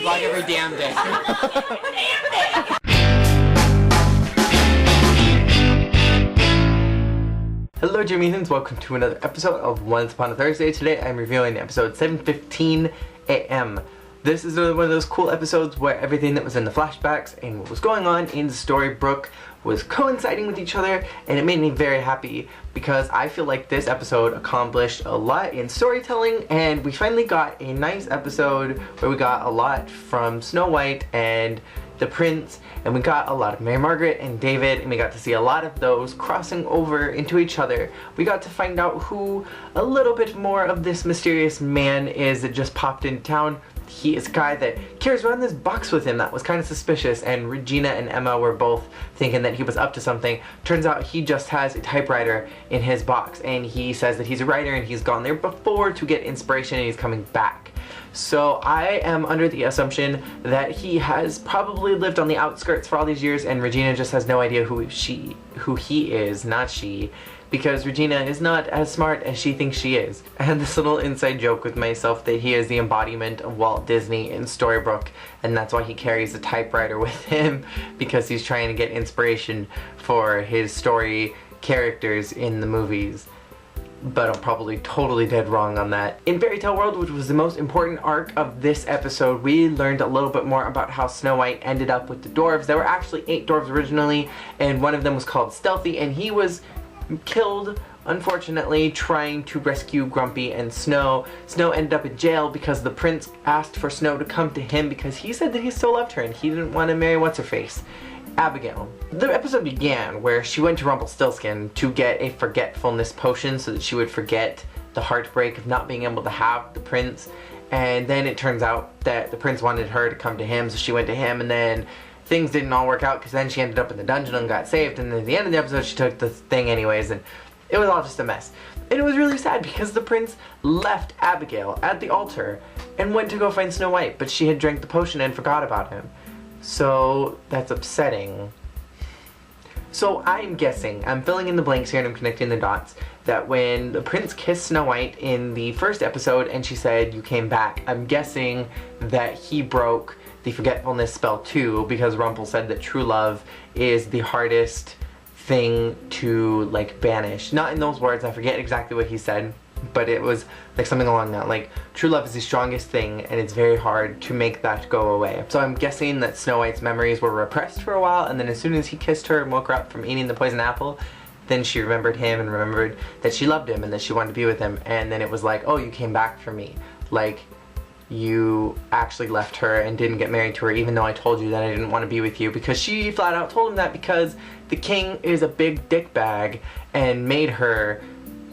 vlog every damn day. Hello Jimmythans, welcome to another episode of Once Upon a Thursday. Today I'm reviewing episode 7:15 a.m. This is one of those cool episodes where everything that was in the flashbacks and what was going on in Storybrooke was coinciding with each other, and it made me very happy because I feel like this episode accomplished a lot in storytelling, and we finally got a nice episode where we got a lot from Snow White and the prince, and we got a lot of Mary Margaret and David, and we got to see a lot of those crossing over into each other. We got to find out who a little bit more of this mysterious man is that just popped into town. He is a guy that carries around this box with him that was kind of suspicious, and Regina and Emma were both thinking that he was up to something. Turns out he just has a typewriter in his box, and he says that he's a writer and he's gone there before to get inspiration and he's coming back. So I am under the assumption that he has probably lived on the outskirts for all these years, and Regina just has no idea who he is, not she, because Regina is not as smart as she thinks she is. I had this little inside joke with myself that he is the embodiment of Walt Disney in Storybrooke, and that's why he carries a typewriter with him, because he's trying to get inspiration for his story characters in the movies. But I'm probably totally dead wrong on that. In Fairy Tale World, which was the most important arc of this episode, we learned a little bit more about how Snow White ended up with the dwarves. There were actually 8 dwarves originally, and one of them was called Stealthy, and he was killed, unfortunately, trying to rescue Grumpy and Snow. Snow ended up in jail because the prince asked for Snow to come to him because he said that he still loved her and he didn't want to marry what's-her-face, Abigail. The episode began where she went to Rumpelstiltskin to get a forgetfulness potion so that she would forget the heartbreak of not being able to have the prince, and then it turns out that the prince wanted her to come to him, so she went to him, and then things didn't all work out because then she ended up in the dungeon and got saved, and then at the end of the episode she took the thing anyways, and it was all just a mess. And it was really sad because the prince left Abigail at the altar and went to go find Snow White, but she had drank the potion and forgot about him. So that's upsetting. So I'm guessing, I'm filling in the blanks here and I'm connecting the dots, that when the prince kissed Snow White in the first episode and she said, "You came back," I'm guessing that he broke the forgetfulness spell too, because Rumpel said that true love is the hardest thing to like banish. Not in those words, I forget exactly what he said, but it was like something along that, like true love is the strongest thing and it's very hard to make that go away. So I'm guessing that Snow White's memories were repressed for a while, and then as soon as he kissed her and woke her up from eating the poison apple, then she remembered him and remembered that she loved him and that she wanted to be with him, and then it was like, oh, you came back for me. Like, you actually left her and didn't get married to her even though I told you that I didn't want to be with you, because she flat out told him that because the king is a big dickbag and made her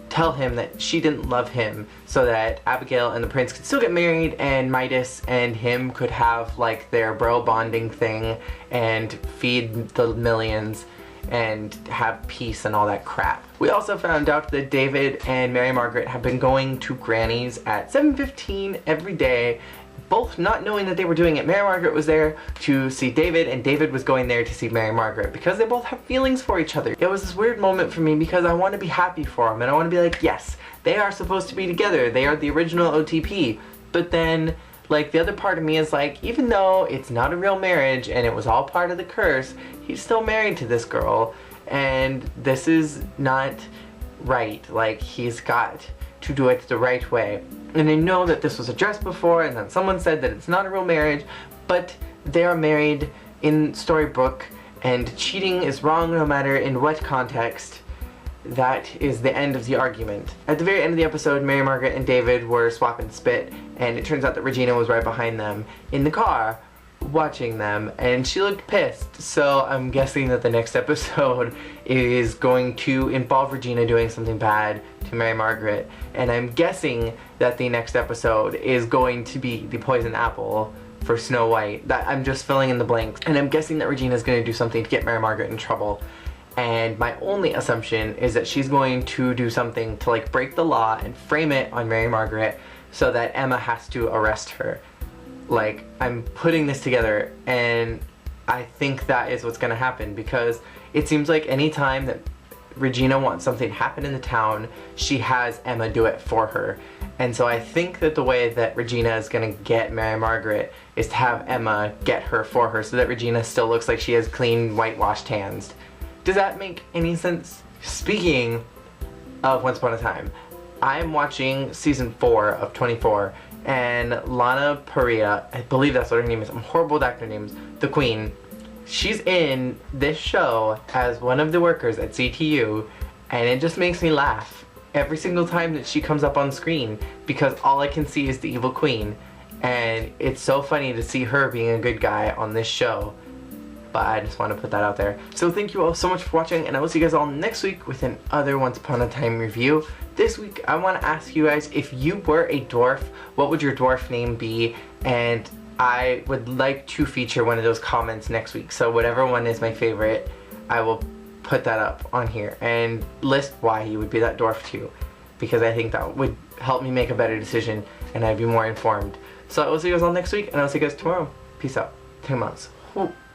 tell him that she didn't love him so that Abigail and the prince could still get married and Midas and him could have like their bro bonding thing and feed the millions and have peace and all that crap. We also found out that David and Mary Margaret have been going to Granny's at 7:15 every day, both not knowing that they were doing it. Mary Margaret was there to see David, and David was going there to see Mary Margaret because they both have feelings for each other. It was this weird moment for me because I want to be happy for them and I want to be like, yes, they are supposed to be together. They are the original OTP. But then, like, the other part of me is like, even though it's not a real marriage and it was all part of the curse, he's still married to this girl, and this is not right. Like, he's got to do it the right way. And I know that this was addressed before and that someone said that it's not a real marriage, but they are married in Storybrooke, and cheating is wrong no matter in what context. That is the end of the argument. At the very end of the episode, Mary Margaret and David were swapping spit, and it turns out that Regina was right behind them in the car watching them, and she looked pissed. So I'm guessing that the next episode is going to involve Regina doing something bad to Mary Margaret, and I'm guessing that the next episode is going to be the poison apple for Snow White. That I'm just filling in the blanks, and I'm guessing that Regina's going to do something to get Mary Margaret in trouble. And my only assumption is that she's going to do something to like break the law and frame it on Mary Margaret so that Emma has to arrest her. Like, I'm putting this together and I think that is what's gonna happen, because it seems like any time that Regina wants something to happen in the town, she has Emma do it for her. And so I think that the way that Regina is going to get Mary Margaret is to have Emma get her for her so that Regina still looks like she has clean, whitewashed hands. Does that make any sense? Speaking of Once Upon a Time, I'm watching season 4 of 24, and Lana Parrilla, I believe that's what her name is, I'm horrible with actor names, the Queen, she's in this show as one of the workers at CTU, and it just makes me laugh every single time that she comes up on screen, because all I can see is the evil Queen, and it's so funny to see her being a good guy on this show. But I just want to put that out there. So thank you all so much for watching, and I will see you guys all next week with another Once Upon a Time review. This week I want to ask you guys, if you were a dwarf, what would your dwarf name be? And I would like to feature one of those comments next week. So whatever one is my favorite, I will put that up on here and list why he would be that dwarf too, because I think that would help me make a better decision and I'd be more informed. So I will see you guys all next week, and I'll see you guys tomorrow. Peace out. 2 months.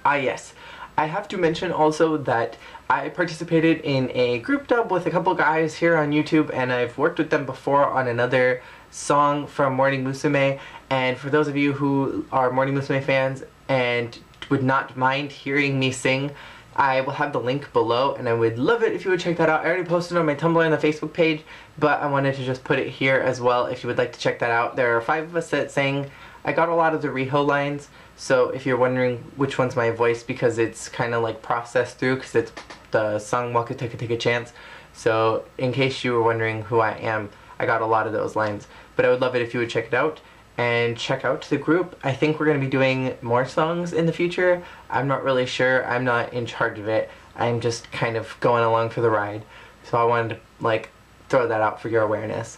Yes, I have to mention also that I participated in a group dub with a couple guys here on YouTube, and I've worked with them before on another song from Morning Musume. And for those of you who are Morning Musume fans and would not mind hearing me sing, I will have the link below, and I would love it if you would check that out. I already posted on my Tumblr and the Facebook page, but I wanted to just put it here as well if you would like to check that out. There are 5 of us that sang. I got a lot of the Riho lines, so if you're wondering which one's my voice, because it's kind of like processed through, because it's the song Wakuteka Chance. So in case you were wondering who I am, I got a lot of those lines. But I would love it if you would check it out. And check out the group. I think we're going to be doing more songs in the future. I'm not really sure. I'm not in charge of it. I'm just kind of going along for the ride. So I wanted to like throw that out for your awareness.